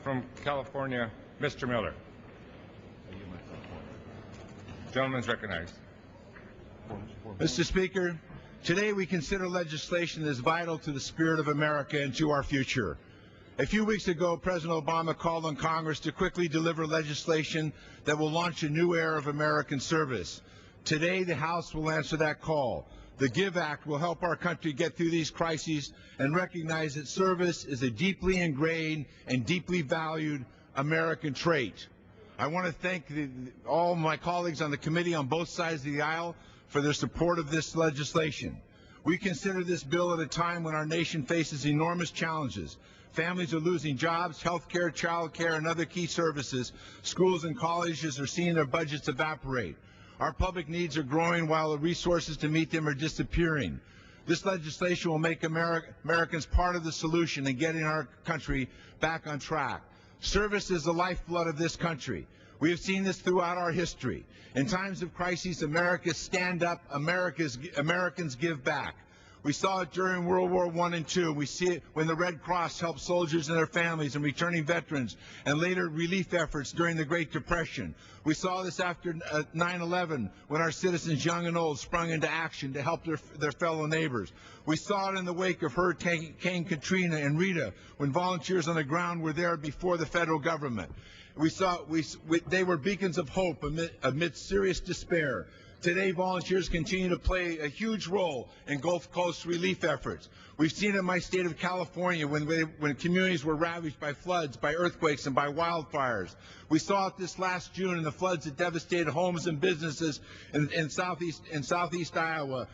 From California, Mr. Miller. Gentleman's recognized. Mr. Speaker, today we consider legislation that is vital to the spirit of America and to our future. A few weeks ago, President Obama called on Congress to quickly deliver legislation that will launch a new era of American service. Today, the House will answer that call. The GIVE Act will help our country get through these crises and recognize that service is a deeply ingrained and deeply valued American trait. I want to thank all my colleagues on the committee on both sides of the aisle for their support of this legislation. We consider this bill at a time when our nation faces enormous challenges. Families are losing jobs, health care, child care, and other key services. Schools and colleges are seeing their budgets evaporate. Our public needs are growing while the resources to meet them are disappearing. This legislation will make Americans part of the solution in getting our country back on track. Service is the lifeblood of this country. We have seen this throughout our history. In times of crisis, Americans stand up, Americans give back. We saw it during World War I and II. We see it when the Red Cross helped soldiers and their families and returning veterans, and later relief efforts during the Great Depression. We saw this after 9/11 when our citizens, young and old, sprung into action to help their fellow neighbors. We saw it in the wake of Hurricane Katrina and Rita when volunteers on the ground were there before the federal government. They were beacons of hope amid serious despair. Today, volunteers continue to play a huge role in Gulf Coast relief efforts. We've seen it in my state of California when communities were ravaged by floods, by earthquakes, and by wildfires. We saw it this last June in the floods that devastated homes and businesses in southeast Iowa.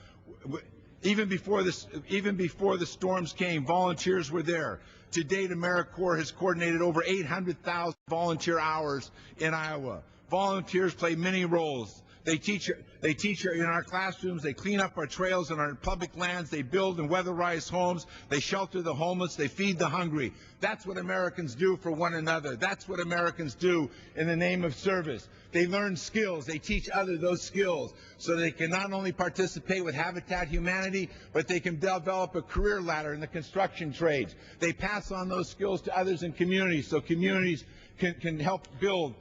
Even before the storms came, volunteers were there. To date, AmeriCorps has coordinated over 800,000 volunteer hours in Iowa. Volunteers play many roles. They teach in our classrooms, they clean up our trails and our public lands, they build and weatherize homes, they shelter the homeless, they feed the hungry. That's what Americans do for one another. That's what Americans do in the name of service. They learn skills, they teach others those skills so they can not only participate with Habitat Humanity, but they can develop a career ladder in the construction trades. They pass on those skills to others in communities so communities can help build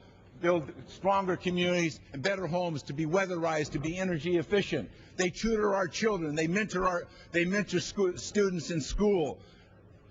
stronger communities and better homes, to be weatherized, to be energy efficient. They tutor our children. They mentor students in school.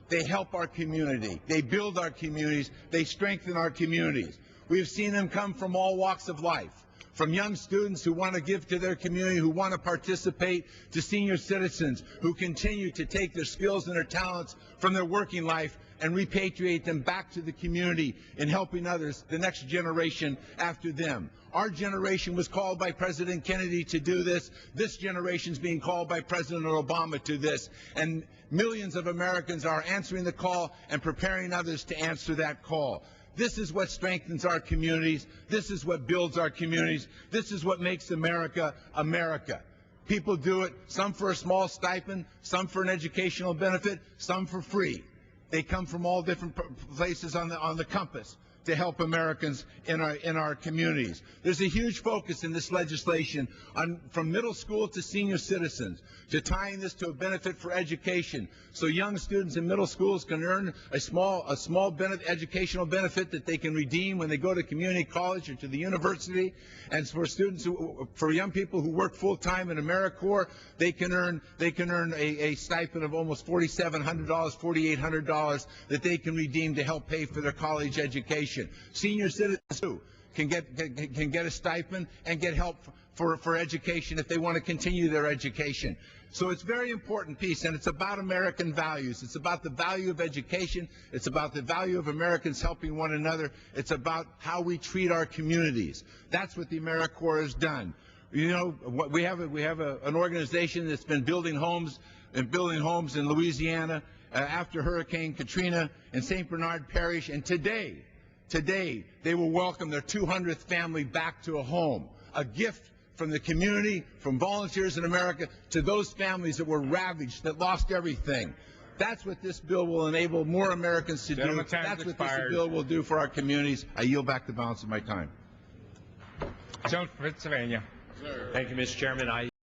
They help our community. They build our communities. They strengthen our communities. We've seen them come from all walks of life, from young students who want to give to their community, who want to participate, to senior citizens who continue to take their skills and their talents from their working life and repatriate them back to the community in helping others, the next generation after them. Our generation was called by President Kennedy to do this. This generation is being called by President Obama to this. And millions of Americans are answering the call and preparing others to answer that call. This is what strengthens our communities. This is what builds our communities. This is what makes America, America. People do it, some for a small stipend, some for an educational benefit, some for free. They come from all different places on the compass to help Americans in our communities. There's a huge focus in this legislation from middle school to senior citizens, to tying this to a benefit for education, so young students in middle schools can earn a small educational benefit that they can redeem when they go to community college or to the university. And for young people who work full time in AmeriCorps, they can earn a stipend of almost $4,700, $4,800 that they can redeem to help pay for their college education. Senior citizens too can get a stipend and get help for education if they want to continue their education. So it's a very important piece, and it's about American values. It's about the value of education. It's about the value of Americans helping one another. It's about how we treat our communities. That's what the AmeriCorps has done. You know, we have an organization that's been building homes in Louisiana after Hurricane Katrina in St. Bernard Parish, and today they will welcome their 200th family back to a home, a gift from the community, from volunteers in America, to those families that were ravaged, that lost everything. That's what this bill will enable more Americans to do. That's what this bill will do for our communities. I yield back the balance of my time. Gentleman from Pennsylvania. Thank you, Mr. Chairman.